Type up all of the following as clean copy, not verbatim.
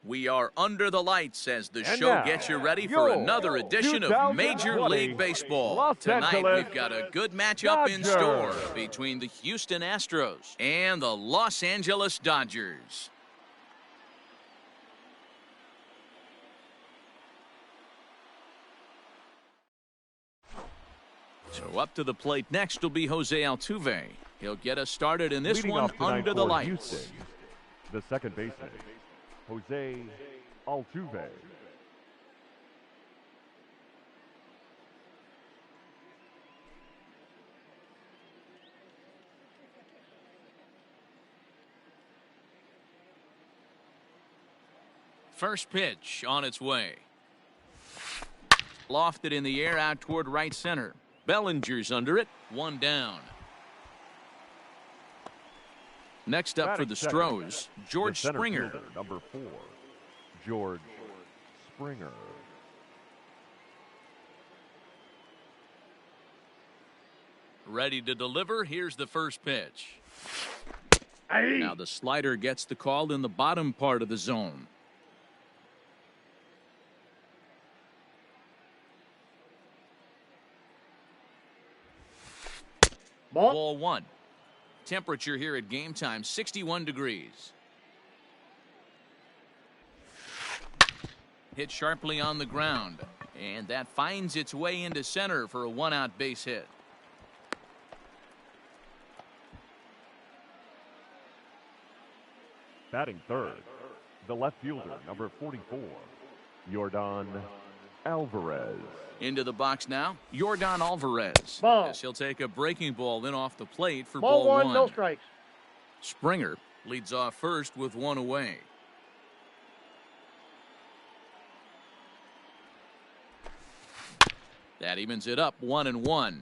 We are under the lights as the And show now, gets you ready for another edition of Major 2020 League Baseball. Los Tonight, Angeles we've got a good matchup in Dodgers. store between the Houston Astros and the Los Angeles Dodgers. So up to the plate next will be Jose Altuve. He'll get us started in this Leading one off tonight under the for lights. Houston, the second baseman, Jose Altuve. First pitch on its way. Lofted in the air out toward right center. Bellinger's under it. One down. Next up for the Stros, George the center Springer. fielder, number 4, George Springer. Ready to deliver. Here's the first pitch. Hey. Now the slider gets the call in the bottom part of the zone. Ball one. Temperature here at game time, 61 degrees. Hit sharply on the ground. And that finds its way into center for a one-out base hit. Batting third, the left fielder, number 44, Yordan Alvarez. Into the box now, Yordan Alvarez. Ball. Yes, he'll take a breaking ball in off the plate for Ball ball one, no strikes. Springer leads off first with one away. That evens it up 1-1.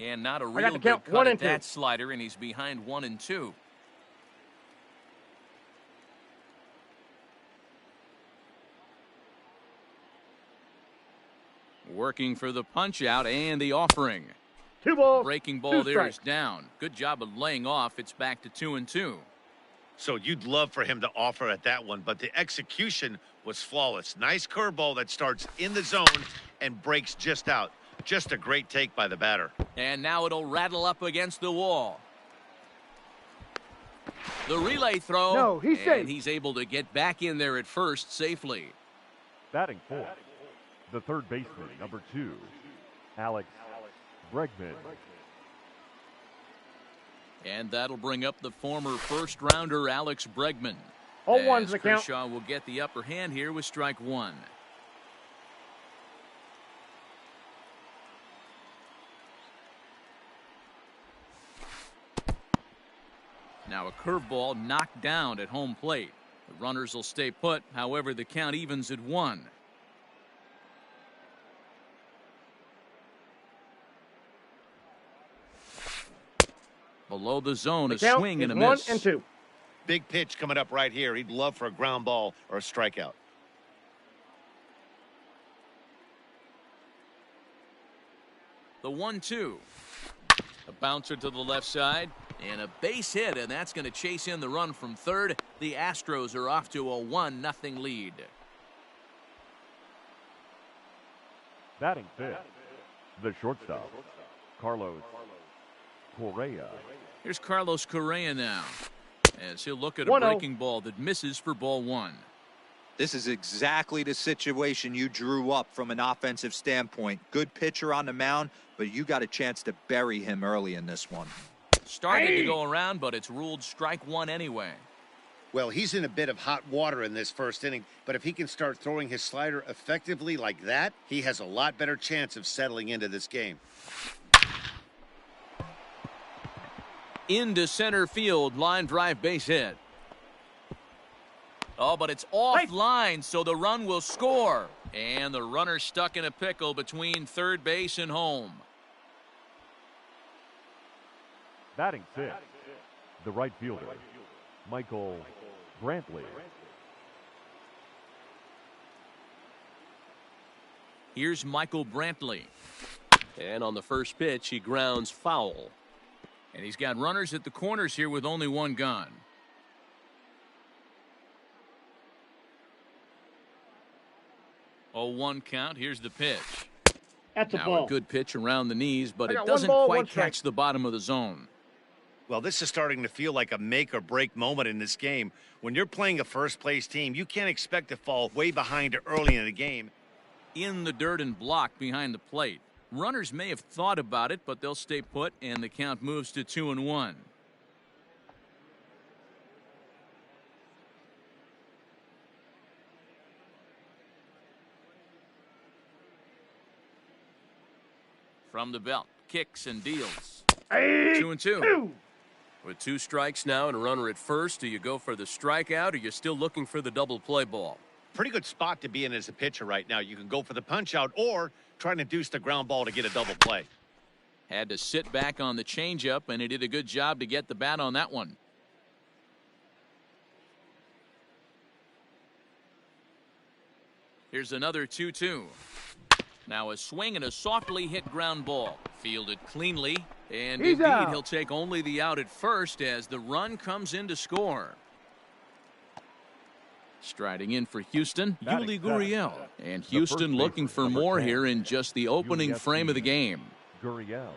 And not a real to good count cut 1 at and 2. that slider, and he's behind 1-2. Working for the punch out and the offering. 2 balls. Breaking 2 ball there is strikes. down. Good job of laying off. It's back to 2-2. So you'd love for him to offer at that one, but the execution was flawless. Nice curveball that starts in the zone and breaks just out. Just a great take by the batter. And now it'll rattle up against the wall. The relay throw. No, he's and safe. he's able to get back in there at first safely. Batting fourth, the third baseman, number 2, Alex Bregman. And that'll bring up the former first-rounder Alex Bregman. 0-1's As the count. Kershaw will get the upper hand here with strike one. Now a curveball knocked down at home plate. The runners will stay put. However, the count evens at 1. Below the zone, The a count swing is and a 1 miss. and 2. Big pitch coming up right here. He'd love for a ground ball or a strikeout. The 1-2. A bouncer to the left side and a base hit, and that's going to chase in the run from third. The Astros are off to a 1-0 lead. Batting fifth, the shortstop, Carlos Correa. Here's Carlos Correa now, as he'll look at a 1-0. breaking ball that misses for ball one. This is exactly the situation you drew up from an offensive standpoint. Good pitcher on the mound, but you got a chance to bury him early in this one. Starting to Hey! go around, but it's ruled strike one anyway. Well, he's in a bit of hot water in this first inning, but if he can start throwing his slider effectively like that, he has a lot better chance of settling into this game. Into center field, line drive base hit. Oh, but it's offline, so the run will score. And the runner stuck in a pickle between third base and home. Batting sixth, the right fielder, Michael Brantley. Here's Michael Brantley. And on the first pitch, he grounds foul. And he's got runners at the corners here with only one gone. 0-1 count. Here's the pitch. That's a Now ball. a good pitch around the knees, but I it got doesn't one ball, quite one strike. catch the bottom of the zone. Well, this is starting to feel like a make or break moment in this game. When you're playing a first place team, you can't expect to fall way behind early in the game. In the dirt and blocked behind the plate. Runners may have thought about it, but they'll stay put, and the count moves to 2-1. From the belt, kicks and deals. 2-2. Two. With 2 strikes now and a runner at first, do you go for the strikeout or you're still looking for the double play ball? Pretty good spot to be in as a pitcher right now. You can go for the punch out or try to induce the ground ball to get a double play. Had to sit back on the changeup, and he did a good job to get the bat on that one. Here's another 2-2. Now a swing and a softly hit ground ball. Fielded cleanly, and He's indeed out. he'll take only the out at first as the run comes in to score. Striding in for Houston, Batting Yuli second. Gurriel. And The Houston first looking baseman, for number more 10, here in just the opening frame of the game. Gurriel.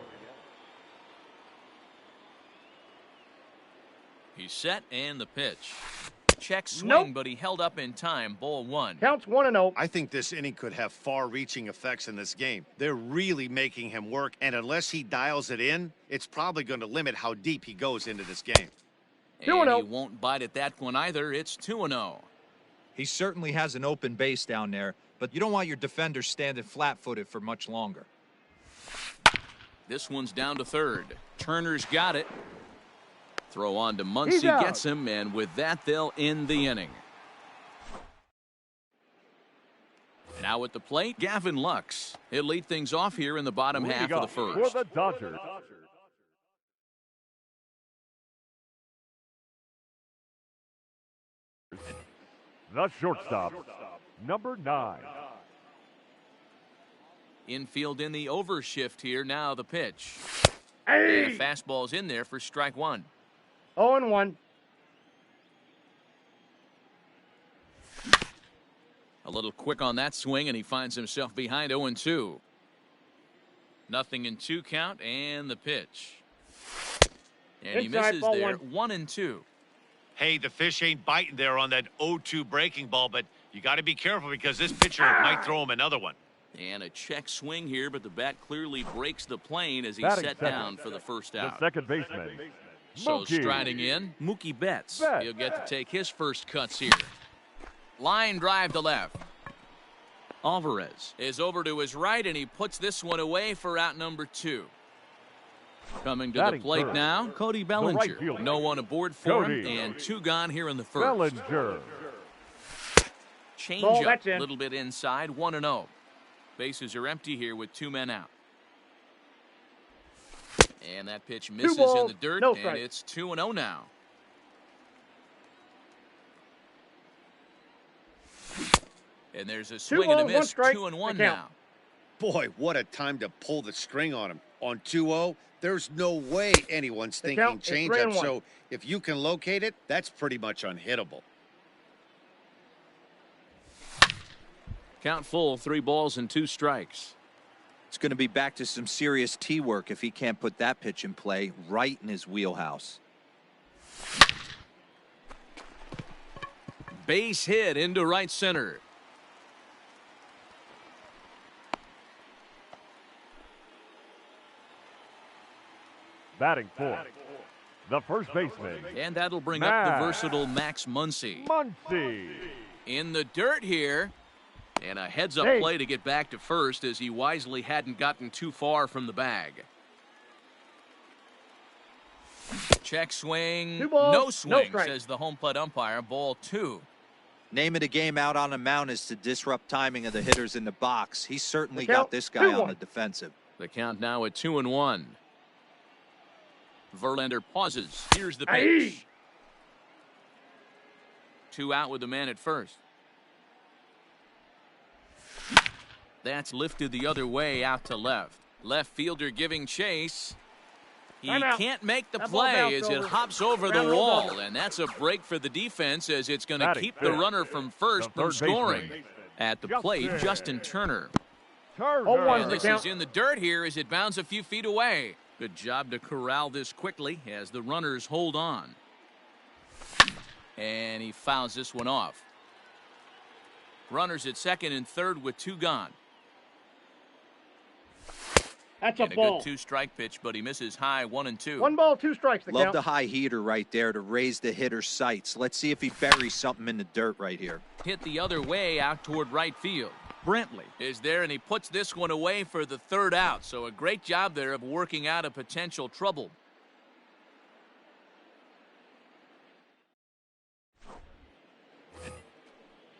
He's set, and the pitch. Check swing, Nope. but he held up in time. Ball 1. Counts 1-0. I think this inning could have far-reaching effects in this game. They're really making him work, and unless he dials it in, it's probably going to limit how deep he goes into this game. And 2-0. he won't bite at that one either. It's 2-0. He certainly has an open base down there, but you don't want your defender standing flat-footed for much longer. This one's down to third. Turner's got it. Throw on to He's Muncy, out. gets him, and with that, they'll end the inning. Now at the plate, Gavin Lux. He'll lead things off here in the bottom half Leading of the off first. For the Dodgers. The shortstop, number 9. Infield in the overshift here. Now the pitch. Hey. And a fastball's in there for strike 1. 0-1. A little quick on that swing, and he finds himself behind 0-2. Nothing in 2 count, and the pitch. And he Inside, misses ball there. 1. 1-2. Hey, the fish ain't biting there on that 0-2 breaking ball, but you got to be careful because this pitcher might throw him another one. And a check swing here, but the bat clearly breaks the plane as he Batting set second. down for the first The out. second baseman, So Mookie. striding in, Mookie Betts. Betts. He'll get to take his first cuts here. Line drive to left. Alvarez is over to his right, and he puts this one away for out number 2. Coming to the Batting plate third, now, Cody right Bellinger. fielder, No one aboard for him, Cody and 2 gone here in the first. Bellinger. Change Ball, up, that's in. a little bit inside, 1-0. Bases are empty here with 2 men out. And that pitch misses in balls, the dirt, no and strike. it's 2-0 now. And there's a swing and a balls, one miss, strike, 2-1 the count. now. Boy, what a time to pull the string on him. On 2-0, there's no way anyone's The thinking count is changeup. 3-1. So if you can locate it, that's pretty much unhittable. Count full, 3 balls and 2 strikes. It's going to be back to some serious tee work if he can't put that pitch in play right in his wheelhouse. Base hit into right center. Batting fourth, the first baseman, And that'll bring up the Max versatile Max Muncy. Muncy. In the dirt here. And a heads-up Hey. play to get back to first as he wisely hadn't gotten too far from the bag. Check swing. 2 balls, No no swing, strike. says the home plate umpire. Ball 2. Name of the game out on the mound is to disrupt timing of the hitters in the box. He certainly The count, got this guy on 2-1. the defensive. The count now at 2-1. Verlander pauses. Here's the Aye. pitch. 2 out with the man at first. That's lifted the other way out to left. Left fielder giving chase. He Timeout. can't make the That ball play bounced as it over. hops over the Ground rule wall. double. And that's a break for the defense as it's going to Batting keep the fifth, runner from first the from third baseman, scoring. At the plate, Justin Turner. Turner. 0-1 And the this count. is in the dirt here as it bounds a few feet away. Good job to corral this quickly as the runners hold on. And he fouls this one off. Runners at second and third with 2 gone. That's a And a ball. good 2-strike pitch, but he misses high 1 and 2. 1 ball, 2 strikes the Love count. the high heater right there to raise the hitter's sights. Let's see if he buries something in the dirt right here. Hit the other way out toward right field. Brentley is there, and he puts this one away for the 3rd out. So a great job there of working out a potential trouble.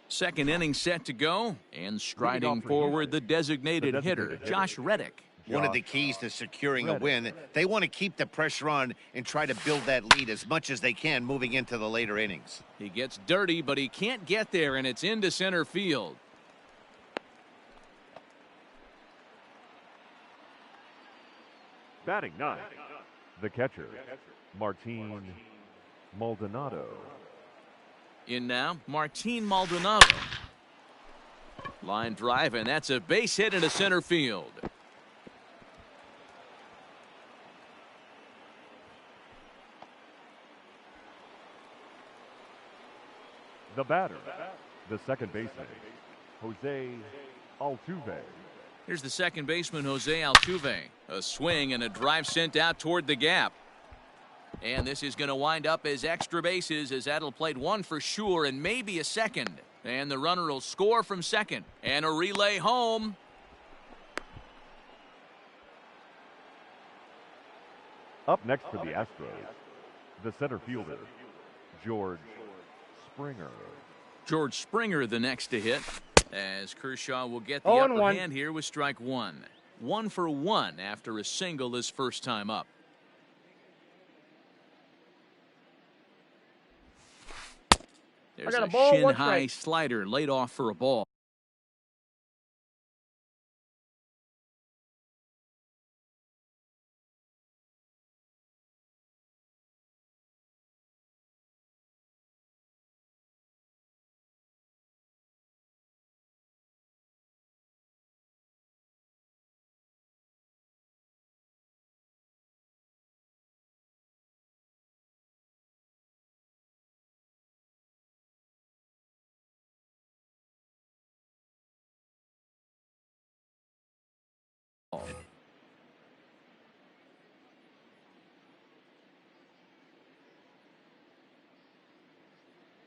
Second inning set to go, and striding forward the designated hitter, Josh Reddick. One of the keys to securing a win, they want to keep the pressure on and try to build that lead as much as they can moving into the later innings. He gets dirty, but he can't get there, and it's into center field. Batting ninth, the catcher, Martin Maldonado. In now, Martin Maldonado. Line drive, and that's a base hit into center field. The batter, the second baseman, Jose Altuve. Here's the second baseman, Jose Altuve. A swing and a drive sent out toward the gap. And this is going to wind up as extra bases as that'll played 1 for sure and maybe a second. And the runner will score from second. And a relay home. Up next for the Astros, the center fielder, George Springer. George Springer the next to hit, as Kershaw will get the 0-1. upper hand here with strike 1. 1 for 1 after a single his first time up. There's got a a ball, 1 shin-high strike. slider laid off for a ball.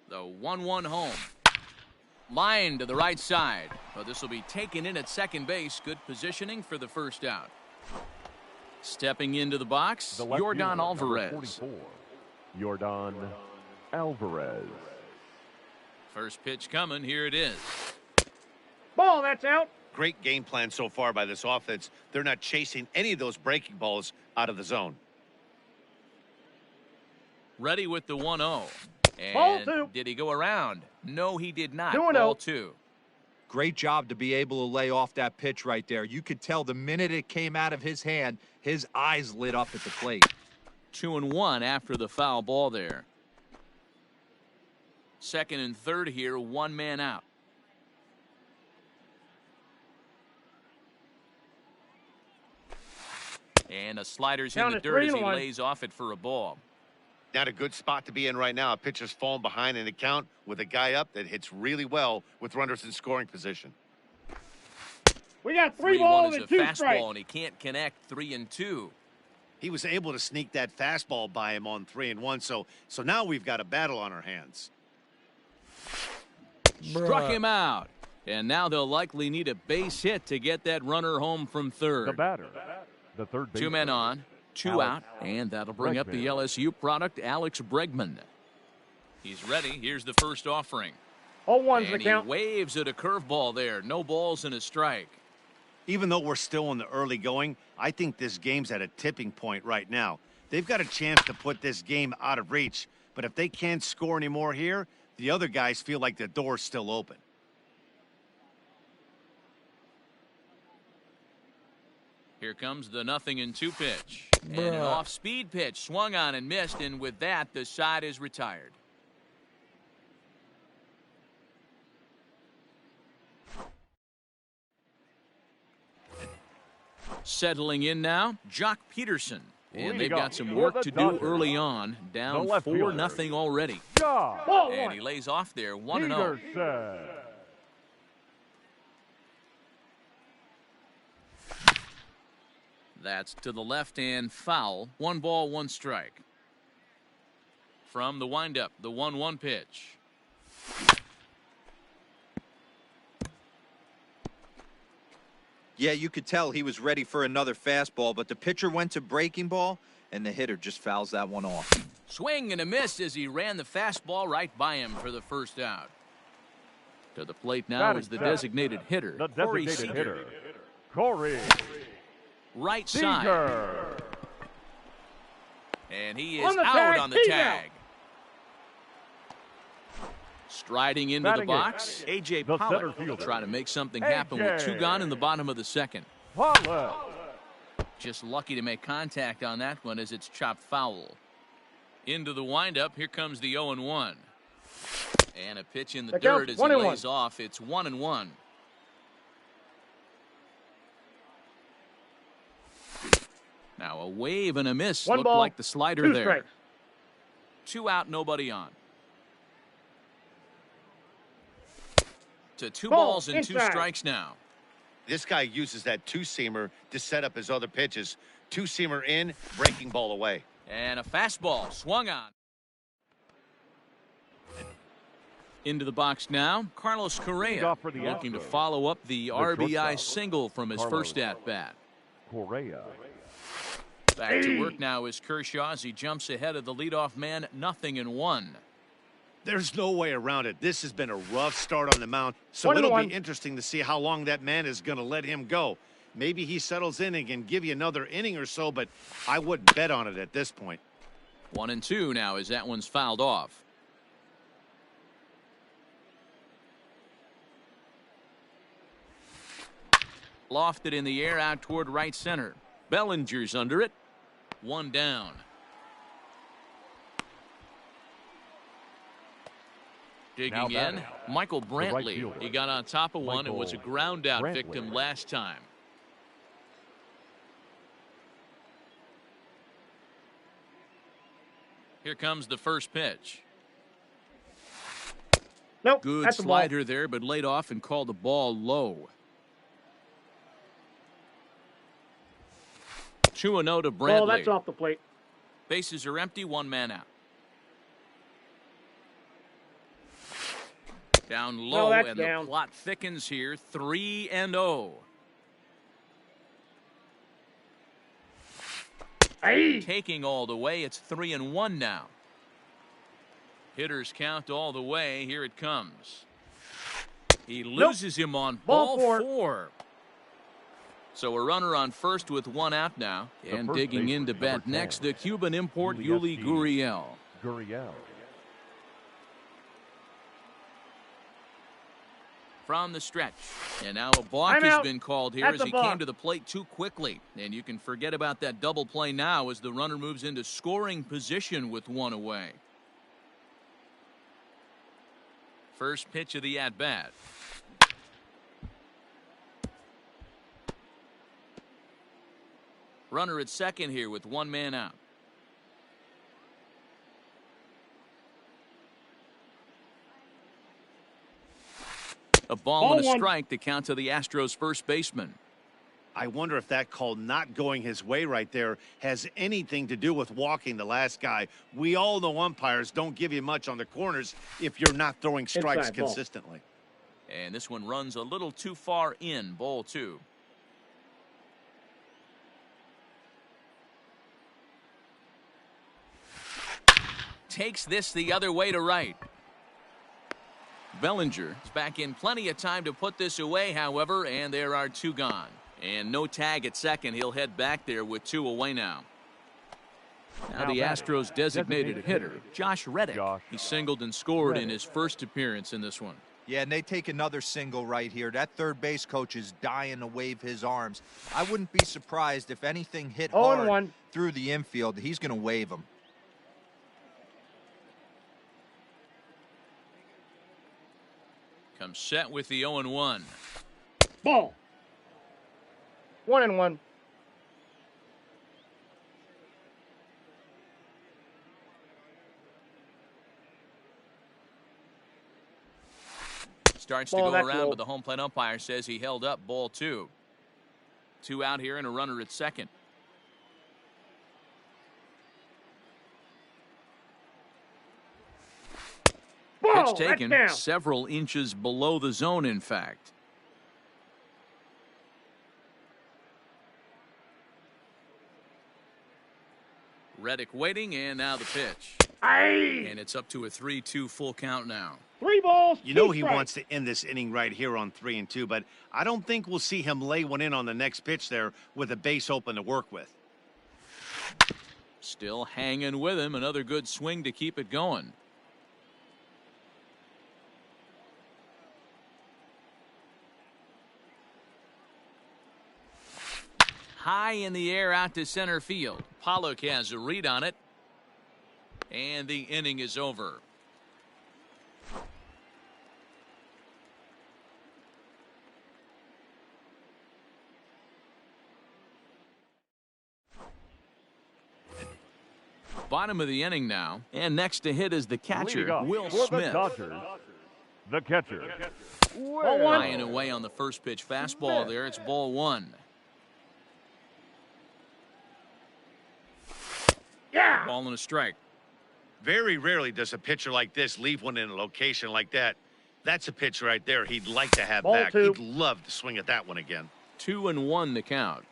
The 1-1 home. Line to the right side. But this will be taken in at second base. Good positioning for the first out. Stepping into the box, The left Yordan fielder, number Alvarez. 44, Yordan Alvarez. First pitch coming. Here it is. Ball, that's out. Great game plan so far by this offense. They're not chasing any of those breaking balls out of the zone. Ready with the 1-0. Ball And 2. did he go around? No, he did not. 2-0. Ball 2. Great job to be able to lay off that pitch right there. You could tell the minute it came out of his hand, his eyes lit up at the plate. 2-1 after the foul ball there. Second and third here, 1 man out. And a slider's in Count the it dirt as he 3-1. lays off it for a ball. Not a good spot to be in right now. A pitcher's falling behind in the count with a guy up that hits really well with runners in scoring position. We got 3 3-1 balls is and a 2 fastball, strikes. and he can't connect. 3-2. He was able to sneak that fastball by him on 3-1. So now we've got a battle on our hands. Struck him out. And now they'll likely need a base hit to get that runner home from The third. batter, the third baseman. 2 men on, 2 out, and that'll bring up the LSU product, Alex Bregman. He's ready. Here's the first offering. 0-1's the And he count. waves at a curveball there. No balls and a strike. Even though we're still in the early going, I think this game's at a tipping point right now. They've got a chance to put this game out of reach, but if they can't score anymore here, the other guys feel like the door's still open. Here comes the 0-2 pitch. And an off-speed pitch swung on and missed, and with that, the side is retired. Settling in now, Jock Peterson. And they've got some work to do early on, down 4-0 already. And he lays off there 1-0. That's to the left and foul. 1 ball, 1 strike. From the windup, the 1-1 pitch. Yeah, you could tell he was ready for another fastball, but the pitcher went to breaking ball, and the hitter just fouls that one off. Swing and a miss as he ran the fastball right by him for the first out. To the plate now is the designated hitter, Corey Seager. Corey. Right side. Seager. And he is out on the tag. Striding into the box, A.J. Pollock will try to make something happen with 2 gone in the bottom of the second. Just lucky to make contact on that one as it's chopped foul. Into the windup, here comes the 0-1. And a pitch in the dirt as he lays off. It's 1-1. Now a wave and a miss. Looked like the slider there. Strikes. 2 out, nobody on. To 2 balls and 2 strikes now. This guy uses that 2-seamer to set up his other pitches. 2-seamer in, breaking ball away. And a fastball swung on. Into the box now, Carlos Correa looking to follow up the RBI single from his first at-bat. Correa. Back to work now is Kershaw as he jumps ahead of the leadoff man, 0-1. There's no way around it. This has been a rough start on the mound, so it'll be interesting to see how long that man is going to let him go. Maybe he settles in and can give you another inning or so, but I wouldn't bet on it at this point. 1-2 now as that one's fouled off. Lofted in the air out toward right center. Bellinger's under it. 1 down. Digging in, Michael Brantley. He got on top of one and was a ground out victim last time. Here comes the first pitch. Nope. Good slider there, but laid off and called the ball low. 2-0 to Brantley. Oh, that's off the plate. Bases are empty, 1 man out. Down low, and the plot thickens here, 3-0. Taking all the way, it's 3-1 now. Hitters count all the way, here it comes. He loses him on ball 4. So a runner on first with 1 out now. And digging in to bat next, the Cuban import, Yuli Gurriel. From the stretch. And now a balk has been called here as he came to the plate too quickly. And you can forget about that double play now as the runner moves into scoring position with 1 away. First pitch of the at-bat. Runner at second here with 1 man out. A ball and a strike to count to the Astros first baseman. I wonder if that call not going his way right there has anything to do with walking the last guy. We all know umpires don't give you much on the corners if you're not throwing strikes consistently. And this one runs a little too far in, ball 2. Takes this the other way to right. Bellinger is back in plenty of time to put this away, however, and there are 2 gone. And no tag at second. He'll head back there with 2 away now. Now the Astros designated hitter, Josh Reddick. He singled and scored in his first appearance in this one. Yeah, and they take another single right here. That third base coach is dying to wave his arms. I wouldn't be surprised if anything hit hard 0-1. through the infield. He's going to wave them. Comes set with the 0-1. Ball. 1-1. Starts Ball, to go that's around, low. but the home plate umpire says he held up. Ball 2. 2 out here and a runner at second. Ball. Pitch taken That's down. several inches below the zone, in fact. Reddick waiting, and now the pitch. Aye. And it's up to a 3-2 full count now. 3 balls. You know 2 he strikes. wants to end this inning right here on 3-2, but I don't think we'll see him lay one in on the next pitch there with a base open to work with. Still hanging with him. Another good swing to keep it going. High in the air out to center field. Pollock has a read on it. And the inning is over. Bottom of the inning now. And next to hit is the catcher, Leading off Will for Smith. the Dodgers, the catcher. Ball 1. High and away on the first pitch fastball there. It's ball 1. Yeah. Ball and a strike. Very rarely does a pitcher like this leave one in a location like that. That's a pitch right there he'd like to have Ball back. 2. He'd love to swing at that one again. 2-1 the count.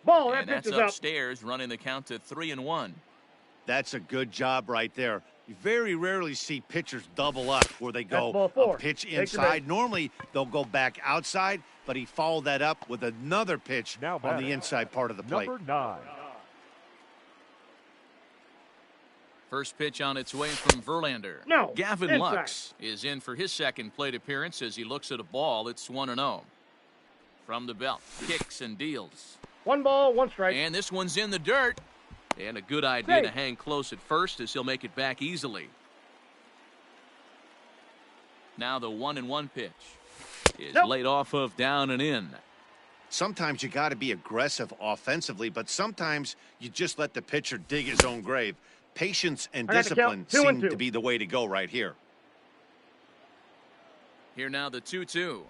Ball. That And that's pitch is up. upstairs, running the count to 3-1. That's a good job right there. You very rarely see pitchers double up where they That's go ball 4. a pitch Take your inside. base. Normally, they'll go back outside, but he followed that up with another pitch Now on batting, the inside part of the plate. Number 9. First pitch on its way from Verlander. No, Gavin inside. Lux is in for his second plate appearance as he looks at a ball. It's 1-0. From the belt, kicks and deals. 1 ball, 1 strike. And this one's in the dirt. And a good idea to Safe. hang close at first as he'll make it back easily. Now the 1-1 pitch is Nope. laid off of down and in. Sometimes you got to be aggressive offensively, but sometimes you just let the pitcher dig his own grave. Patience and I got the count. discipline 2 and seem 2. to be the way to go right here. Here now the 2-2.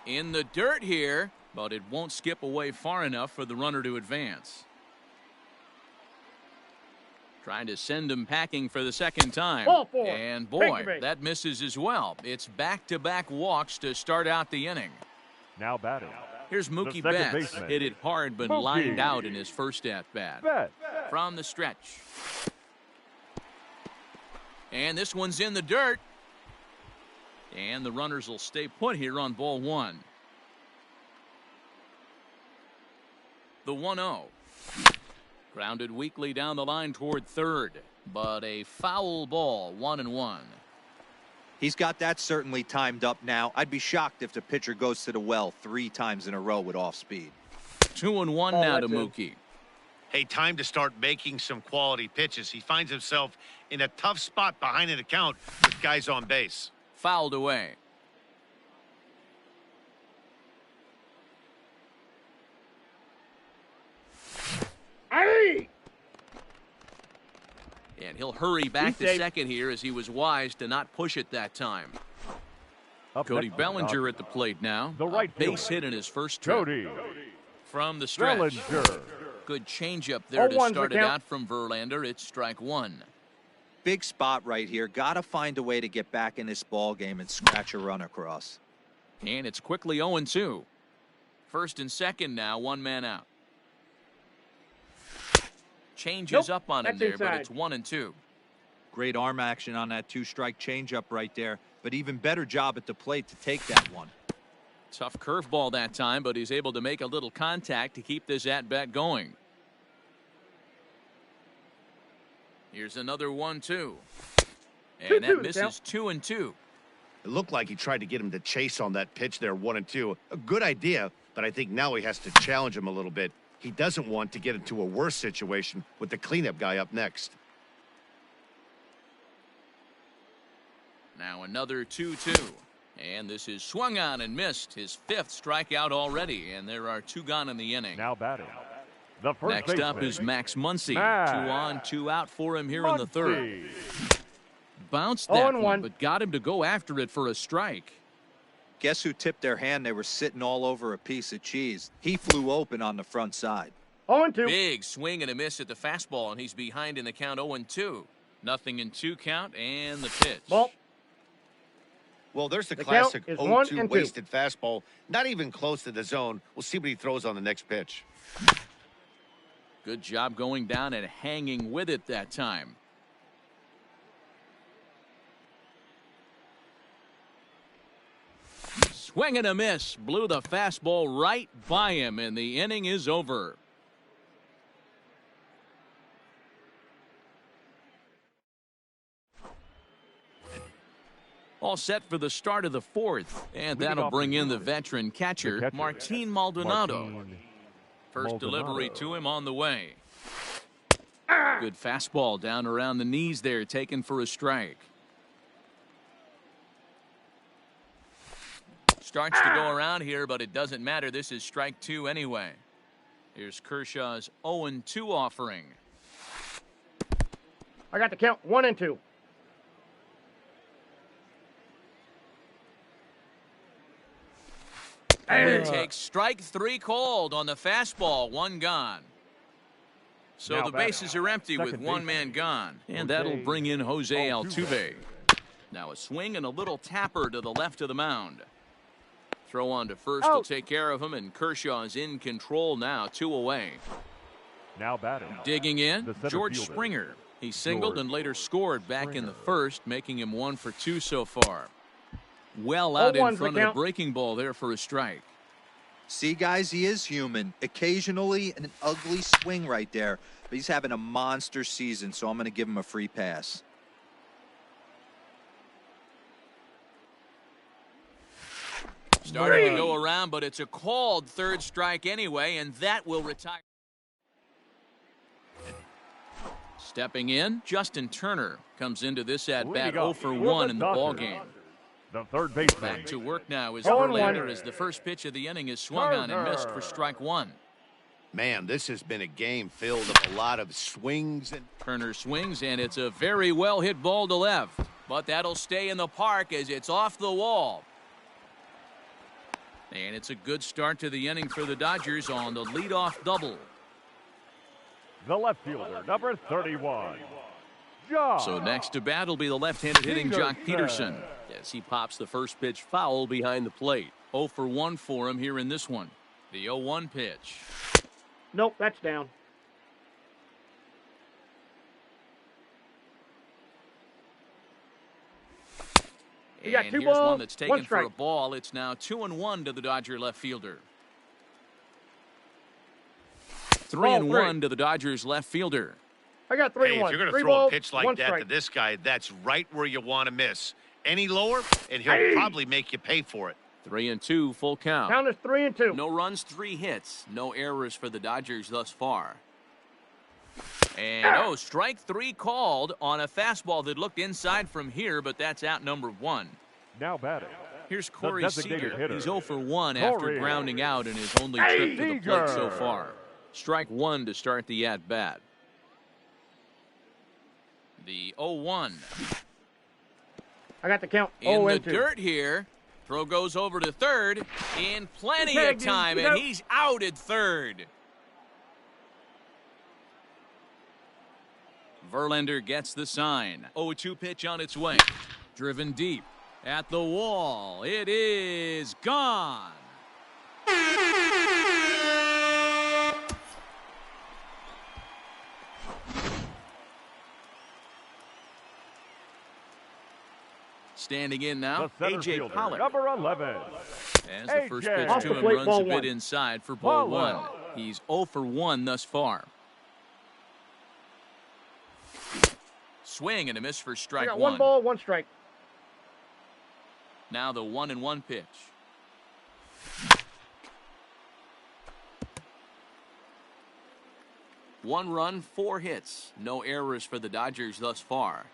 In the dirt here, but it won't skip away far enough for the runner to advance. Trying to send him packing for the second time. Ball 4. And Take boy, your base. that misses as well. It's back-to-back walks to start out the inning. Now batting, Here's Mookie second Betts. baseman. Hit it hard but Mookie. lined out in his first at-bat. Betts. From the stretch. And this one's in the dirt. And the runners will stay put here on ball 1. The 1-0. Grounded weakly down the line toward third. But a foul ball, 1-1. He's got that certainly timed up now. I'd be shocked if the pitcher goes to the well 3 times in a row with off speed. 2-1 Oh, now to that's it. Mookie. Hey, time to start making some quality pitches. He finds himself in a tough spot behind an account with guys on base. Fouled away. Aye. And he'll hurry back He's to safe. second here as he was wise to not push it that time. Up Cody next, Bellinger at the plate now. The right A base fielder. hit in his first trip. Cody From the stretch. Bellinger. Good changeup there to 0-1's the start it count. out from Verlander. It's strike 1. Big spot right here. Got to find a way to get back in this ball game and scratch a run across. And it's quickly 0-2. First and second now, 1 man out. Changes Nope, up on him that's there, but inside. it's 1-2. Great arm action on that 2-strike changeup right there. But even better job at the plate to take that one. Tough curveball that time, but he's able to make a little contact to keep this at-bat going. Here's another 1-2. And 2-2 that to misses count. 2-2. It looked like he tried to get him to chase on that pitch there, 1-2. A good idea, but I think now he has to challenge him a little bit. He doesn't want to get into a worse situation with the cleanup guy up next. Now another 2-2. And this is swung on and missed. His 5th strikeout already, and there are 2 gone in the inning. Now batting. The first Next up baseman, is Max Muncy. Max 2 on, 2 out for him here in the 3rd. Muncy. Bounced that 0-1. one, but got him to go after it for a strike. Guess who tipped their hand? They were sitting all over a piece of cheese. He flew open on the front side. 0-2. Big swing and a miss at the fastball, and he's behind in the count 0-2. Nothing in 2 count, and the pitch. Ball. Well, there's the The classic count is 1 0-2 and 2. wasted fastball. Not even close to the zone. We'll see what he throws on the next pitch. Good job going down and hanging with it that time. Swing and a miss. Blew the fastball right by him, and the inning is over. All set for the start of the 4th, and Leading that'll off bring the in the unit, veteran catcher, the catcher, Martin Maldonado. Martin First delivery Maldonado. to him on the way. Good fastball down around the knees there, taken for a strike. Starts to go around here, but it doesn't matter. This is strike 2 anyway. Here's Kershaw's 0-2 offering. I got the count 1-2. And he takes strike 3 called on the fastball. 1 gone. So Now the batting. bases are empty with Second 1 baseman, man gone. And Jose that'll bring in Jose Altuve. Altuve. Now a swing and a little tapper to the left of the mound. Throw on to first Out. will take care of him, and Kershaw is in control now, 2 away. Now batting. Digging in, The center George fielder, Springer. He singled George and later scored back in the Springer. 1st, making him 1 for 2 so far. Well out in 0-1's the front of the count. breaking ball there for a strike. See, guys, he is human. Occasionally, an ugly swing right there. But he's having a monster season, so I'm going to give him a free pass. Starting to go around, but it's a called 3rd strike anyway, and that will retire. Stepping in, Justin Turner comes into this at-bat Leading 0 off for for 1 the in the Dodgers. ballgame. The third baseman. Back to work now is 0-1. Verlander as the first pitch of the inning is swung on and missed for strike 1. Man, this has been a game filled with a lot of swings and Turner swings, and it's a very well hit ball to left. But that'll stay in the park as it's off the wall. And it's a good start to the inning for the Dodgers on the leadoff double. The left fielder, number 31. Jock. So next to bat will be the left-handed hitting Jock Peterson. As he pops the first pitch foul behind the plate. 0 for 1 for him here in this one. The 0-1 pitch. Nope, that's down. You got And 2 here's balls, one that's 1 taken for strike. a ball. It's now 2-1 to the Dodger left fielder. 3-1 to the Dodgers left fielder. I got 3-1. hey, if you're going to 3 throw balls, a pitch like 1 that strike. to this guy, that's right where you want to miss. Any lower, and he'll probably make you pay for it. 3-2, full count. Count is 3-2. No runs, 3 hits. No errors for the Dodgers thus far. And strike 3 called on a fastball that looked inside from here, but that's out number 1. Now batting. Here's Corey designated Seager. hitter, He's 0 for 1 after Corey. grounding out in his only trip to the plate so Seager. far. Strike 1 to start the at-bat. The 0-1. I got the count In the 0-2. dirt here. Throw goes over to third in plenty Tag, of dude. time, Get and out. he's out at third. Verlander gets the sign. 0-2 pitch on its way. Driven deep at the wall. It is gone. Standing in now, The center A.J. fielder, Pollard. number 11. As the first A.J. pitch Off to the him plate, runs ball a bit 1. inside for ball Pollard. 1. He's 0 for 1 thus far. Swing and a miss for I strike got one. one ball, one strike. Now the 1-1 pitch. One run, 4 hits. No errors for the Dodgers thus far.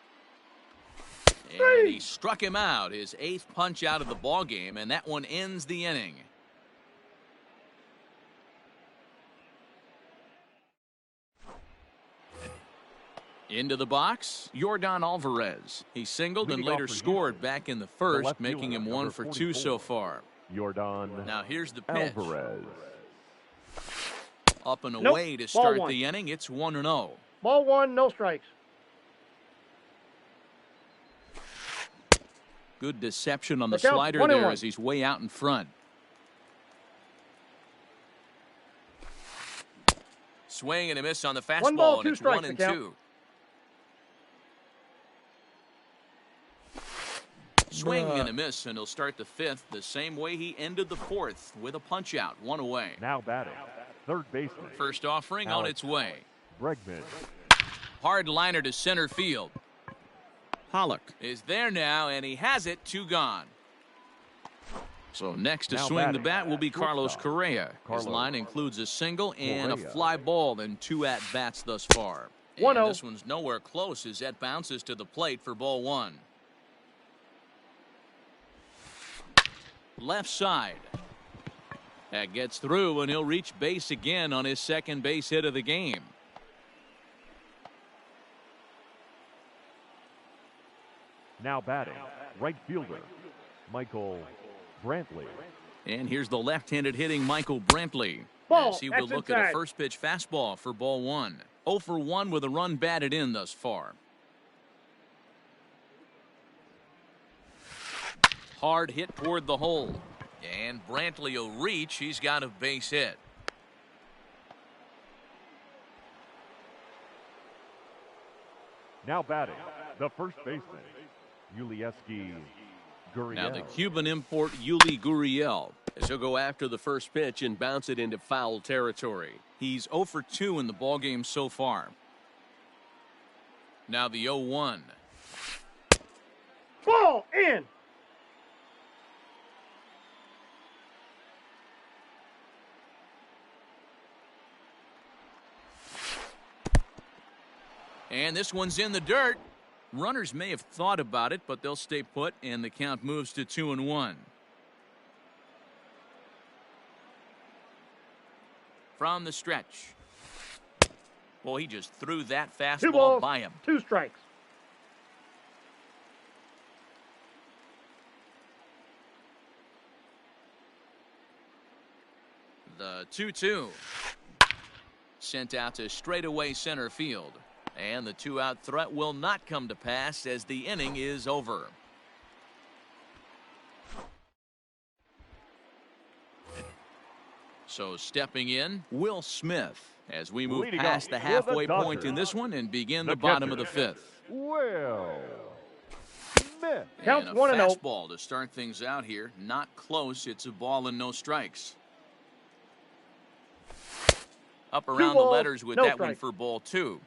And he struck him out, his 8th punch out of the ball game, and that one ends the inning. Into the box, Yordan Alvarez. He singled and Leading off later for scored Houston, back in the the first, left making him fielder, 1 number for 2 so 44. far. Yordan Now here's the pitch. Alvarez. Up and Nope. away to Ball start one. the inning. It's 1-0. Ball one, no strikes. Good deception on the Look out, slider 1-1. there as he's way out in front. Swing and a miss on the fastball, One ball, and two it's strikes, 1-2. Swing and a miss, and he'll start the 5th the same way he ended the 4th with a punch out, 1 away. Now batting, third baseman. First offering on its way. Bregman. Hard liner to center field. Pollock is there now, and he has it, 2 gone. So next to Now swing the batting, bat will be Carlos shortstop. Correa. Carlos His line includes a single and a Correa. fly ball and 2 at-bats thus far. And 1-0. this one's nowhere close as that bounces to the plate for ball 1. Left side. That gets through, and he'll reach base again on his second base hit of the game. Now batting, right fielder, Michael Brantley. And here's the left-handed hitting Michael Brantley. Ball, As he will that's look at a inside. first pitch fastball for ball 1. 0 for 1 with a run batted in thus far. Hard hit toward the hole. And Brantley will reach. He's got a base hit. Now batting, the first baseman, Yulieski Gurriel. Now the Cuban import Yuli Gurriel, as he'll go after the first pitch and bounce it into foul territory. He's 0 for 2 in the ballgame so far. Now the 0-1. Ball in. And this one's in the dirt. Runners may have thought about it, but they'll stay put, and the count moves to 2-1. From the stretch. Well, he just threw that 2 fastball balls, by him. 2 strikes. The 2-2. Sent out to straightaway center field. And the 2-out threat will not come to pass as the inning is over. So stepping in, Will Smith, as we move Leading past off the for the halfway point Dodgers, in this one and begin the the bottom of catcher. the 5th. Will Smith. Counts And a 1-0. fastball to start things out here. Not close. It's a ball and no strikes. Up around the balls, letters with no that one strikes. for ball 2.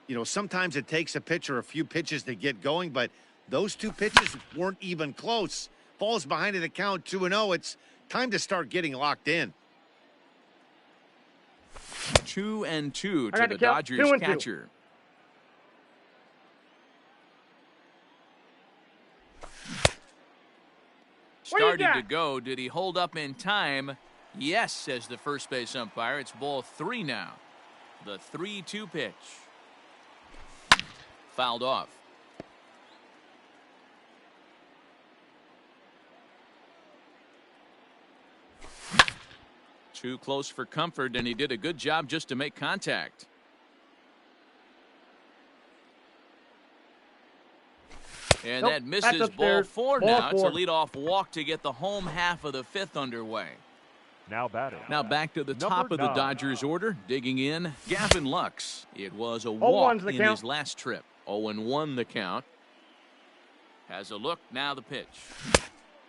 You know, sometimes it takes a pitcher a few pitches to get going, but those 2 pitches weren't even close. Falls behind in the count 2-0. It's time to start getting locked in. 2-2 I to got the the count, Dodgers 2-2. catcher. What do you Starting to got? go. Did he hold up in time? Yes, says the first base umpire. It's ball 3 now. The 3-2 pitch. Fouled off. Too close for comfort, and he did a good job just to make contact. And Nope, that that's misses ball upstairs. 4 Ball now. 4. It's a leadoff walk to get the home half of the 5th underway. Now batting. Now back to the Number top of the 9. Dodgers order. Digging in, Gavin Lux. It was a 0-1's walk the in count. his last trip. 0-1 the count. Has a look, now the pitch.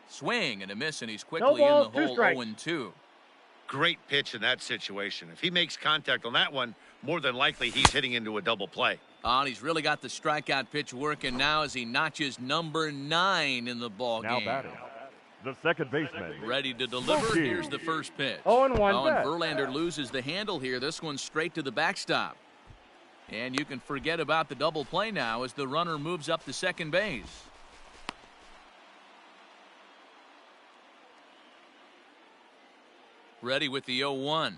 Swing and a miss, and he's quickly balls, in 2 the hole. strikes. 0-2. Great pitch in that situation. If he makes contact on that one, more than likely he's hitting into a double play. Oh, and he's really got the strikeout pitch working now as he notches number 9 in the ball Now game. batting, the second baseman. Ready to deliver. Mookie. Here's the first pitch. 0-1 Oh, and bet. Verlander loses the handle here. This one's straight to the backstop. And you can forget about the double play now as the runner moves up to second base. Ready with the 0-1.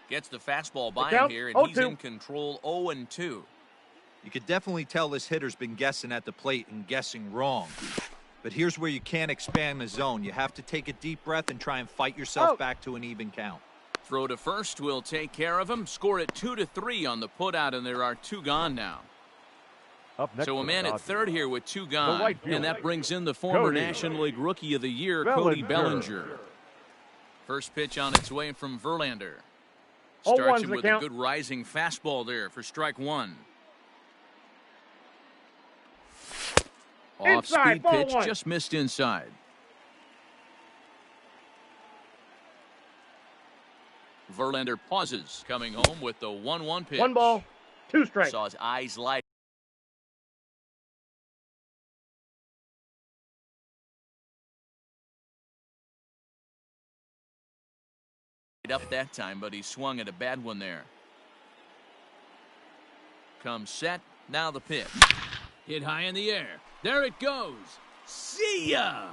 Gets the fastball by him count, here, and he's 0-2. in control. 0-2. You could definitely tell this hitter's been guessing at the plate and guessing wrong. But here's where you can't expand the zone. You have to take a deep breath and try and fight yourself back to an even count. Throw to first will take care of him. Score it 2-3 on the putout, and there are 2 gone now. Up next So a for man the at Dodgers, third here with 2 gone. right And that fielder, brings in the former Cody National League Rookie of the Year, Cody Bellinger. Bellinger. First pitch on its way from Verlander. 0-1's Starts him the with a count. good rising fastball there for strike 1. Inside, Off-speed ball pitch 1. just missed inside. Verlander pauses, coming home with the 1-1 pitch. 1 ball, 2 strikes. Saw his eyes light up that time, but he swung at a bad one there. Comes set. Now the pitch. Hit high in the air. There it goes. See ya!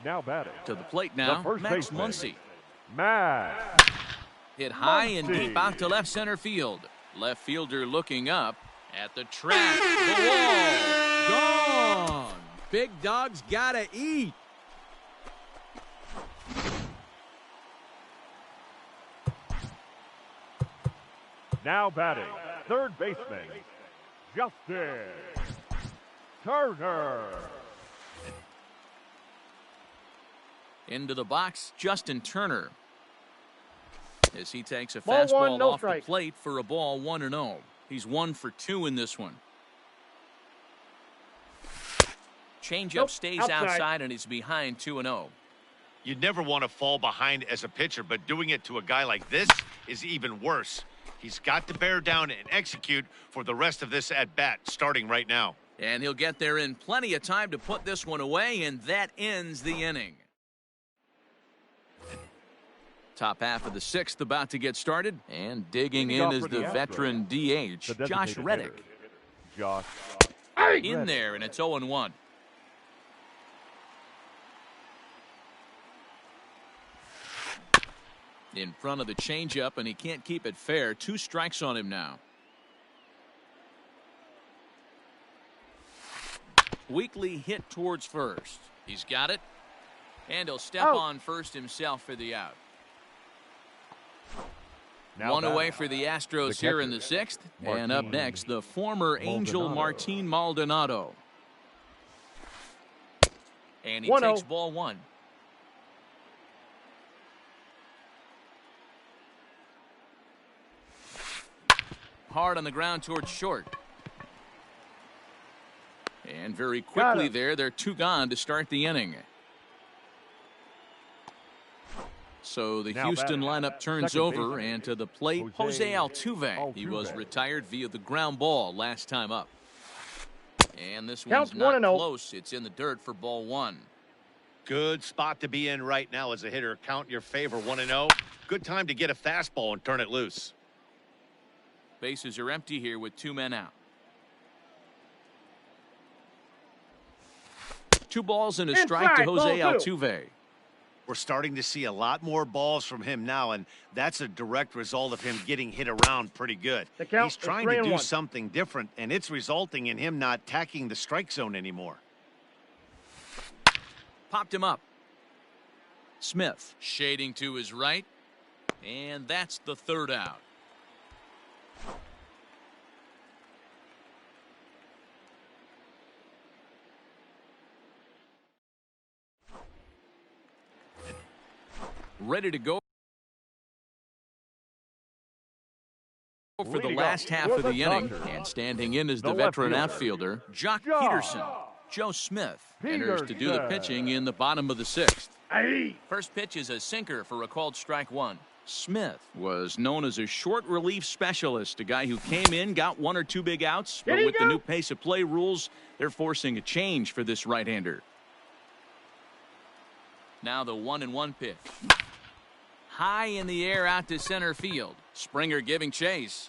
now batting, To the plate the now, first Max baseman, Muncy. Max. Hit high and Muncy. deep out to left center field. Left fielder looking up at the track. The wall. Gone. Big dog's gotta eat. Now batting, third baseman, Justin Turner. Into the box, Justin Turner. As he takes a Ball fastball 1, no off strike. the plate for a ball 1-0. He's 1 for 2 in this one. Changeup Nope, stays outside. outside and he's behind 2-0. You'd never want to fall behind as a pitcher, but doing it to a guy like this is even worse. He's got to bear down and execute for the rest of this at-bat, starting right now. And he'll get there in plenty of time to put this one away, and that ends the inning. Top half of the 6th about to get started, and digging Leading in off is for the the Astros, veteran DH, The Josh designated Reddick. hitter, Josh. In there, and it's 0-1. In front of the changeup, and he can't keep it fair. 2 strikes on him now. Weekly hit towards first. He's got it. And he'll step Out. on first himself for the out. Now One batting, away for the Astros the here in the catcher, 6th. And up Martin next, the former Angel Maldonado. Martin Maldonado. And he 1-0. takes ball 1. Hard on the ground towards short. And very quickly him. there, they're 2 gone to start the inning. So the Now Houston batting, lineup turns second over, baseman, and to the plate, Jose Jose Altuve. He was Altuve. retired via the ground ball last time up. And this Counts one's not 1-0. close. It's in the dirt for ball 1. Good spot to be in right now as a hitter. Count your favor, 1-0. Good time to get a fastball and turn it loose. Bases are empty here with 2 men out. 2 balls and a strike to Inside, Jose ball 2. Altuve. We're starting to see a lot more balls from him now, and that's a direct result of him getting hit around pretty good. The count He's is trying to do 3-1. something different, and it's resulting in him not tacking the strike zone anymore. Popped him up. Smith shading to his right. And that's the 3rd out. Ready to go for the Leading last off half for of the the inning. Dodgers, And standing in is the the left veteran fielder, outfielder, Jock Josh Peterson. Joe Smith Peter enters to do the Smith. pitching in the bottom of the 6th. Aye. First pitch is a sinker for a called strike 1. Smith was known as a short relief specialist, a guy who came in, got 1 or 2 big outs, but Did he with the go? new pace of play rules, they're forcing a change for this right-hander. Now the 1-1 pitch. High in the air out to center field. Springer giving chase.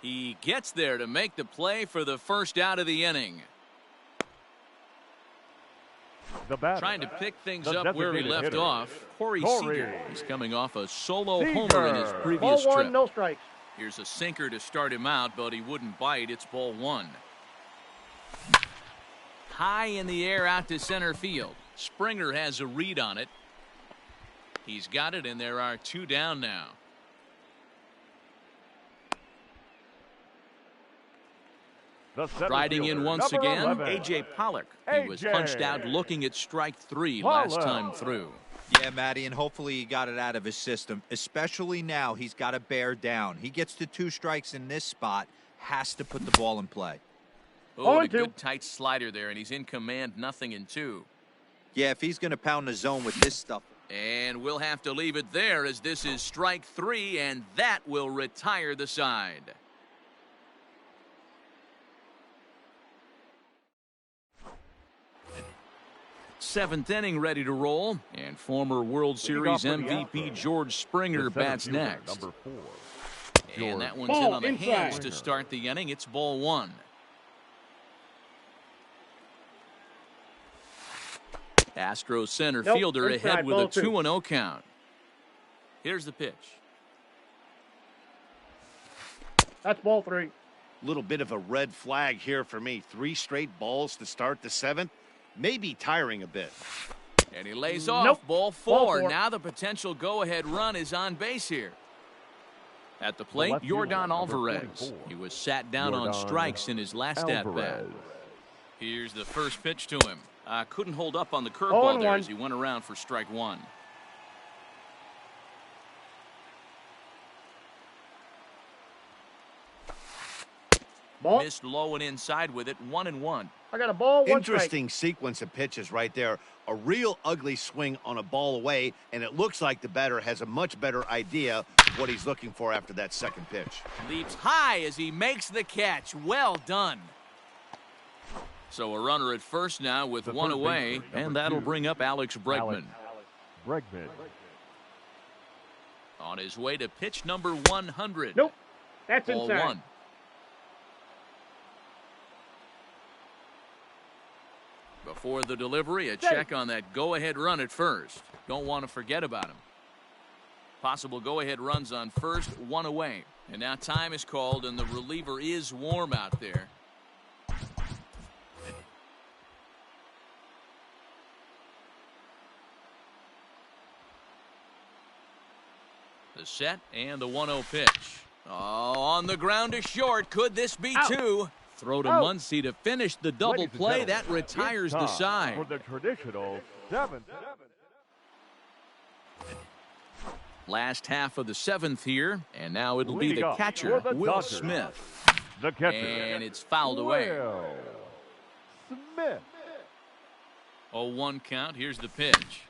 He gets there to make the play for the first out of the inning. The batter. Trying to pick things The up where he designated left hitter, off. Corey Corey. Seager. He's coming off a solo Seager. homer in his Ball previous 1, trip. no strikes. Here's a sinker to start him out, but he wouldn't bite. It's ball 1. High in the air out to center field. Springer has a read on it. He's got it, and there are 2 down now. The center Riding in fielder, once number again, 11. A.J. Pollock. He was A.J. punched out looking at strike 3 last Pollock. time through. Yeah, Matty, and hopefully he got it out of his system. Especially now, he's got to bear down. He gets to 2 strikes in this spot, has to put the ball in play. Oh, and a 0-2. good tight slider there, and he's in command, 0-2. Yeah, if he's going to pound the zone with this stuff. And we'll have to leave it there as this is strike 3, and that will retire the side. Seventh inning ready to roll, and former World Series MVP George Springer The center bats fielder, next. Number 4. And that one's Ball in on the inside. hands to start the inning. It's ball 1. Astros center Nope, fielder inside, ahead with ball a 2. 2-0 count. Here's the pitch. That's ball 3. Little bit of a red flag here for me. 3 straight balls to start the 7th. Maybe tiring a bit. And he lays off. Nope. Ball Ball 4. 4. Now the potential go-ahead run is on base here. At the plate, left fielder, Yordan number Alvarez. 24. He was sat down on Yordan strikes in his last at-bat. Alvarez. Here's the first pitch to him. Couldn't hold up on the curveball there 0-1. as he went around for strike 1. Ball. Missed low and inside with it. 1-1. I got a ball, 1 strike. Interesting sequence of pitches right there. A real ugly swing on a ball away, and it looks like the batter has a much better idea of what he's looking for after that second pitch. Leaps high as he makes the catch. Well done. So a runner at first now with The 1 third away, baseman, number and that'll 2, bring up Alex Bregman. Alex Bregman. On his way to pitch number 100. Nope. That's Ball inside. 1. Before the delivery, a check on that go-ahead run at first. Don't want to forget about him. Possible go-ahead runs on first, 1 away. And now time is called, and the reliever is warm out there. The set and the 1-0 pitch. Oh, on the ground to short. Could this be Out. 2? Throw to Out. Muncy to finish the double Ladies and play. gentlemen, That retires it's the time side. For the traditional 7th. Last half of the 7th here, and now it'll be Leading the up catcher, for the Will Dodgers. Smith. The catcher. And it's fouled away. Will Smith. 0-1 count. Here's the pitch.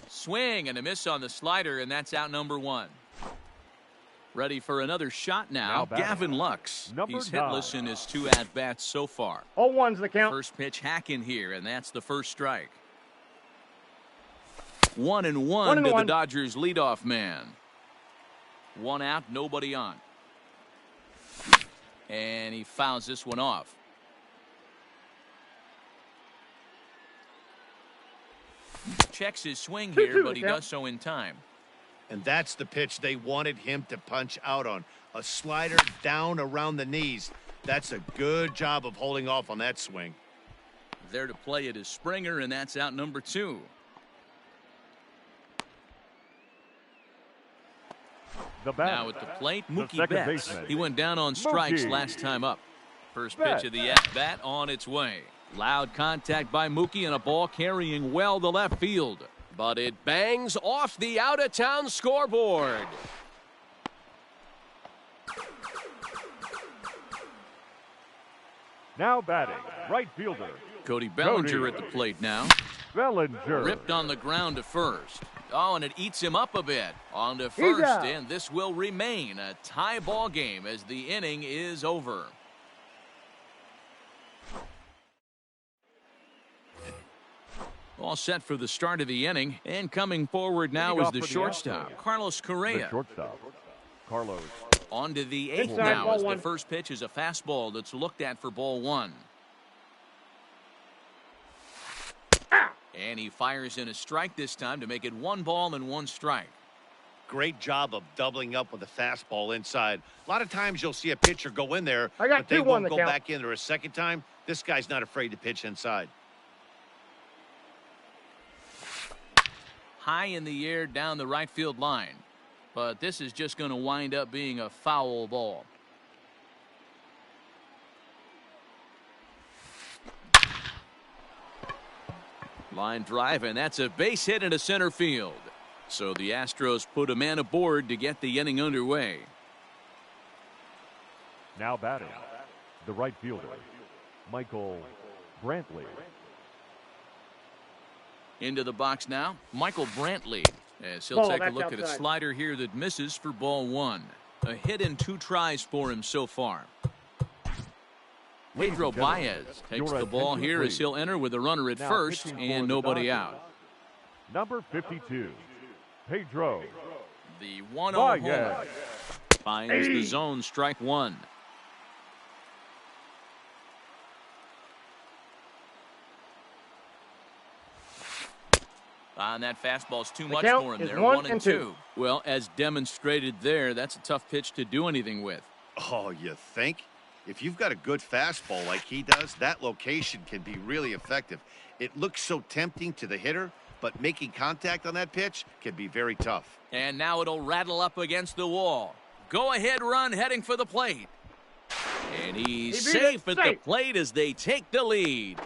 Swing and a miss on the slider, and that's out number 1. Ready for another shot now. Now batting. Gavin Lux. Number He's hitless 9. in his 2 at-bats so far. 0-1's the count. First pitch hack in here, and that's the first strike. 1-1 to the 1-1. Dodgers leadoff man. 1 out, nobody on. And he fouls this one off. Checks his swing 2-2 here, but he the count. does so in time. And that's the pitch they wanted him to punch out on. A slider down around the knees. That's a good job of holding off on that swing. There to play it is Springer, and that's out number 2. The batter. Now at the plate, The Mookie second Betts. baseman, He went down on strikes Mookie last time up. First Betts. pitch of the at-bat on its way. Loud contact by Mookie and a ball carrying well to left field. But it bangs off the out-of-town scoreboard. Now batting, right fielder, Cody Bellinger Cody at the plate now. Bellinger. Ripped on the ground to first. Oh, and it eats him up a bit. On to first, out. and this will remain a tie ball game as the inning is over. All set for the start of the inning, and coming forward now Leading is off the for the shortstop, outfield. Carlos The Correa. shortstop, Carlos. On to the eighth Inside, now ball as the one. first pitch is a fastball that's looked at for ball one. And he fires in a strike this time to make it 1-1 strike. Great job of doubling up with a fastball inside. A lot of times you'll see a pitcher go in there, I got but they 2-1 won't the go count. back in there a second time. This guy's not afraid to pitch inside. High in the air down the right field line. But this is just going to wind up being a foul ball. Line drive, and that's a base hit into center field. So the Astros put a man aboard to get the inning underway. Now batting, the right fielder, Michael Brantley. Into the box now, Michael Brantley. As he'll Ball, take a that's look at a outside. slider here that misses for ball one. A hit in 2 tries for him so far. Pedro and gentlemen, Baez takes your the ball attention, here as please. he'll enter with a runner at Now first pitching for and the nobody Dodgers, out. Number 52, Pedro The 1-0 Baez. homer finds the zone, strike one. And that fastball's too much count for him is there. 1 1 and and 2. 2. Well, as demonstrated there, that's a tough pitch to do anything with. Oh, you think? If you've got a good fastball like he does, that location can be really effective. It looks so tempting to the hitter, but making contact on that pitch can be very tough. And now it'll rattle up against the wall. Go ahead run heading for the plate. And he's He beat safe it. at the Safe. plate as they take the lead.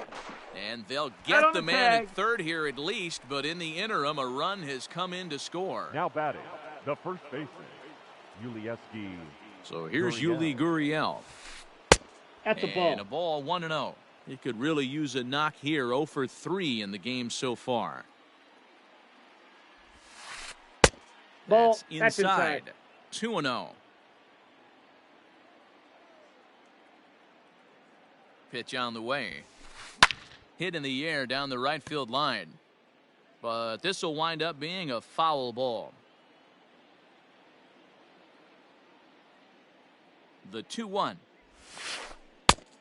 And they'll Right get on the the man tag. at third here at least, but in the interim, a run has come in to score. Now batting, the first baseman, Yulieski. So here's Gurriel. Yuli Gurriel. That's a And a ball. ball 1-0. He could really use a knock here, 0 for 3 in the game so far. Ball. That's inside. 2-0. Pitch on the way. Hit in the air down the right field line. But this will wind up being a foul ball. The 2-1.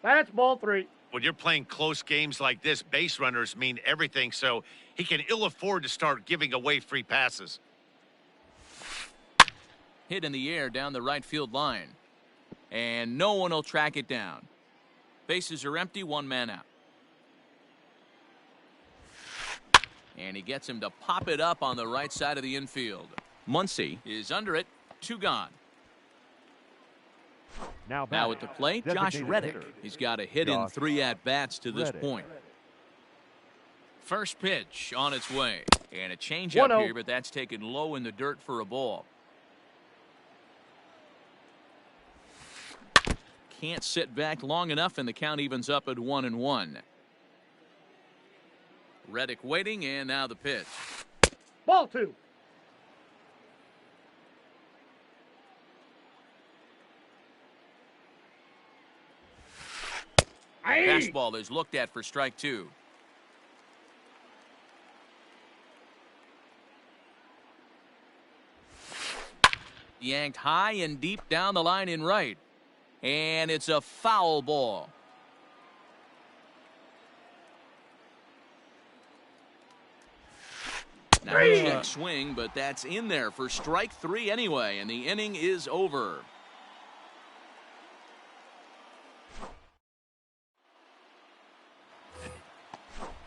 That's ball 3. When you're playing close games like this, base runners mean everything, so he can ill afford to start giving away free passes. Hit in the air down the right field line. And no one will track it down. Bases are empty, 1 man out. And he gets him to pop it up on the right side of the infield. Muncy is under it, 2 gone. Now Now batting, at the plate, Josh designated Reddick. hitter, He's got a hit in Josh 3 at-bats to this Reddick. point. First pitch on its way. And a changeup 1-0. here, but that's taken low in the dirt for a ball. Can't sit back long enough, and the count evens up at 1-1. Reddick waiting, and now the pitch. Ball 2. Fastball is looked at for strike 2. Yanked high and deep down the line in right. And it's a foul ball. Now a check swing, but that's in there for strike 3 anyway, and the inning is over.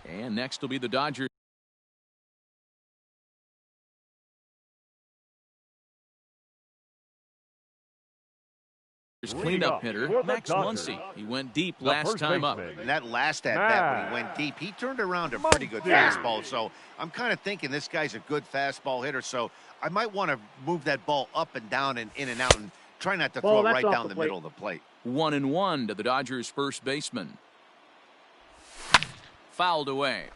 And next will be the Dodgers. His Leading cleanup off hitter, for the Max Dodgers, Muncy. He went deep the last first time up. baseman, And that last at bat when he went deep, he turned around a pretty good fastball. So I'm kind of thinking this guy's a good fastball hitter. So I might want to move that ball up and down and in and out and try not to throw it right down the middle of the plate. 1-1 to the Dodgers first baseman. Fouled away.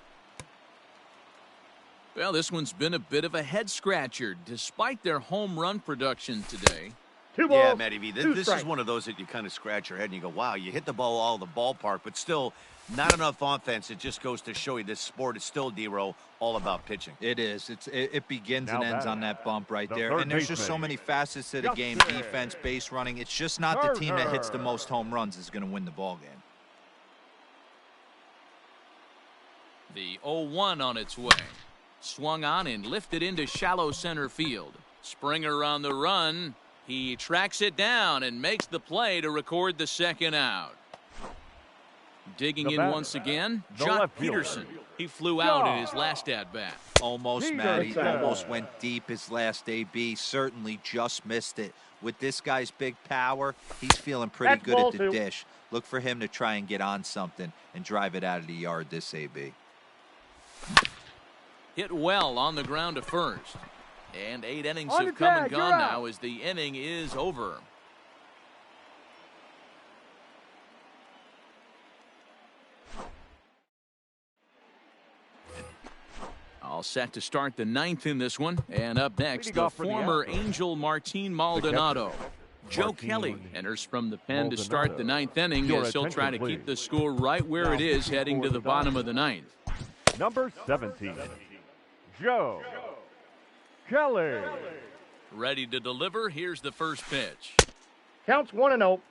Well, this one's been a bit of a head scratcher despite their home run production today. 2 balls, Yeah, Matty V, 2 this strikes. is one of those that you kind of scratch your head and you go, wow, you hit the ball all the ballpark, but still not enough offense. It just goes to show you this sport is still, D-Row, all about pitching. It is. It begins Now and ends batting, on that bump right the there. third And there's just so baseman, many facets to the game. Justin Defense, base running. It's just not the team that hits the Turner. most home runs is going to win the ball game. The 0-1 on its way. Swung on and lifted into shallow center field. Springer on the run. He tracks it down and makes the play to record the second out. Digging The in batter, once again, the Jock left fielder, Peterson. He flew out in his last at-bat. Almost, Matty. Almost went deep his last AB. Certainly just missed it. With this guy's big power, he's feeling pretty That's good ball at the 2. dish. Look for him to try and get on something and drive it out of the yard this AB. Hit well on the ground to first. And 8 innings On have the come and tag, gone you're now out. as the inning is over. All set to start the 9th in this one. And up next, Leading the off for the former Astros, Angel Martin Maldonado. Joe Martin Kelly enters from the pen to start the Maldonado. 9th inning Your as he'll try to attention, keep please. the score right where Now it is pitching heading for to the the bottom of Dodgers. the 9th. number 17, Joe Kelly. Ready to deliver. Here's the first pitch. Counts 1-0.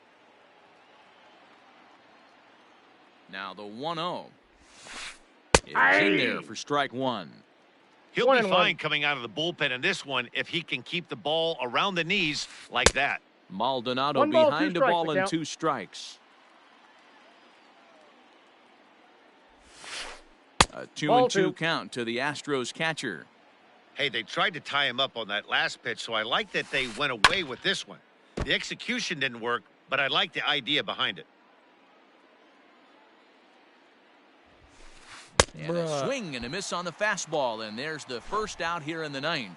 Now the 1-0. It's Aye. in there for strike 1. He'll 1 be and fine 1. coming out of the bullpen in this one if he can keep the ball around the knees like that. Maldonado 1 ball, 2 behind the strikes ball to and count. 2 strikes. A 2-2 2. count to the Astros catcher. Hey, they tried to tie him up on that last pitch, so I like that they went away with this one. The execution didn't work, but I like the idea behind it. And a swing and a miss on the fastball, and there's the first out here in the 9th.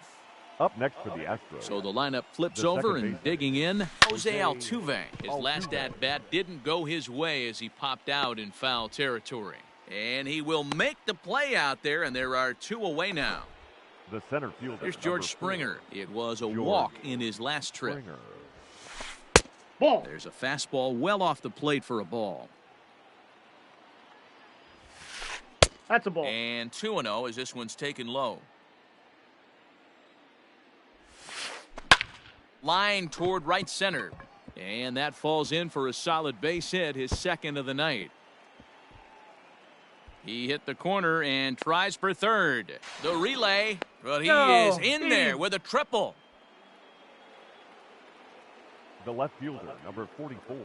Up next for the Astros, So the lineup flips The over second and baseman, digging in, Jose Altuve. His Altuve. last at-bat didn't go his way as he popped out in foul territory. And he will make the play out there, and there are 2 away now. the center fielder. Here's number George 4, Springer. It was a George walk in his last trip. Springer. Ball. There's a fastball well off the plate for a ball. That's a ball. And 2-0 as this one's taken low. Line toward right center. And that falls in for a solid base hit, his second of the night. He hit the corner and tries for third. The relay, but he No, is in there with a triple. The left fielder, number 44,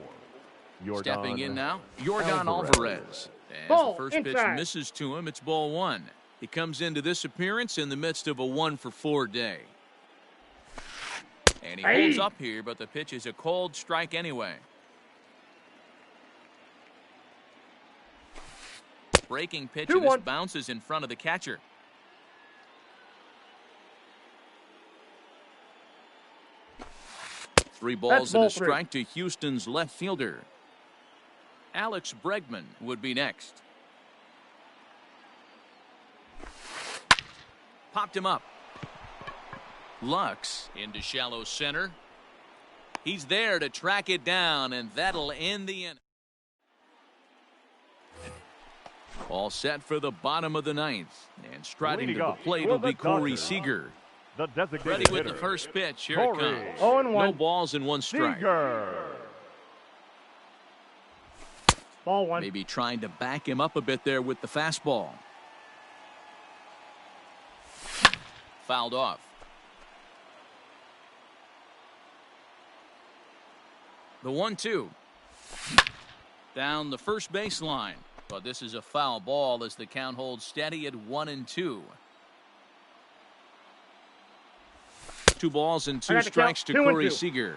Yordan Stepping in now, Yordan Alvarez. As Ball the first pitch inside. misses to him, it's ball 1. He comes into this appearance in the midst of a 1-for-4 day. And he holds up here, but the pitch is a cold strike anyway. Breaking pitch, and this 2-1. bounces in front of the catcher. Three balls and ball a 3. strike to Houston's left fielder. Alex Bregman would be next. Popped him up. Lux into shallow center. He's there to track it down, and that'll end the inning. All set for the bottom of the 9th. And striding to Leading the off plate for will the be Corey Dodgers, Seager. the designated Ready with hitter, the first pitch. Here Corey it comes. 0-1. No balls and 1 strike. Seager. Ball 1. Maybe trying to back him up a bit there with the fastball. Fouled off. The 1-2. Down the first baseline. But this is a foul ball as the count holds steady at 1-2. 2 balls and 2 I got the strikes count. to 2-2. Corey Seager.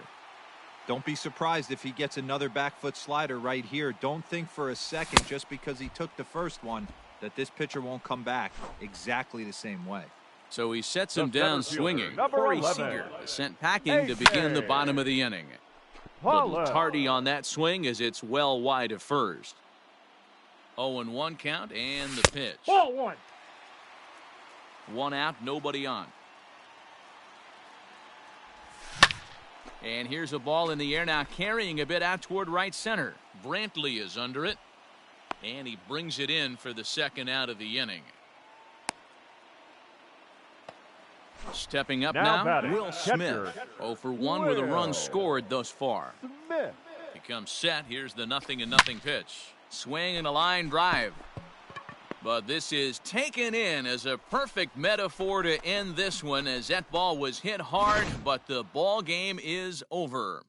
Don't be surprised if he gets another back foot slider right here. Don't think for a second, just because he took the first one, that this pitcher won't come back exactly the same way. So he sets him down swinging. number Corey 11. Seager is sent packing to begin the bottom of the inning. Little tardy on that swing as it's well wide of first. 0-1 count and the pitch. Ball one. 1 out, nobody on. And here's a ball in the air now, carrying a bit out toward right center. Brantley is under it, and he brings it in for the second out of the inning. Stepping up now, batting, Will Smith. catcher, 0 for 1 with a run Will scored thus far. Smith. He comes set. Here's the 0-0 pitch. Swing and a line drive. But this is taken in as a perfect metaphor to end this one, as that ball was hit hard, but the ball game is over.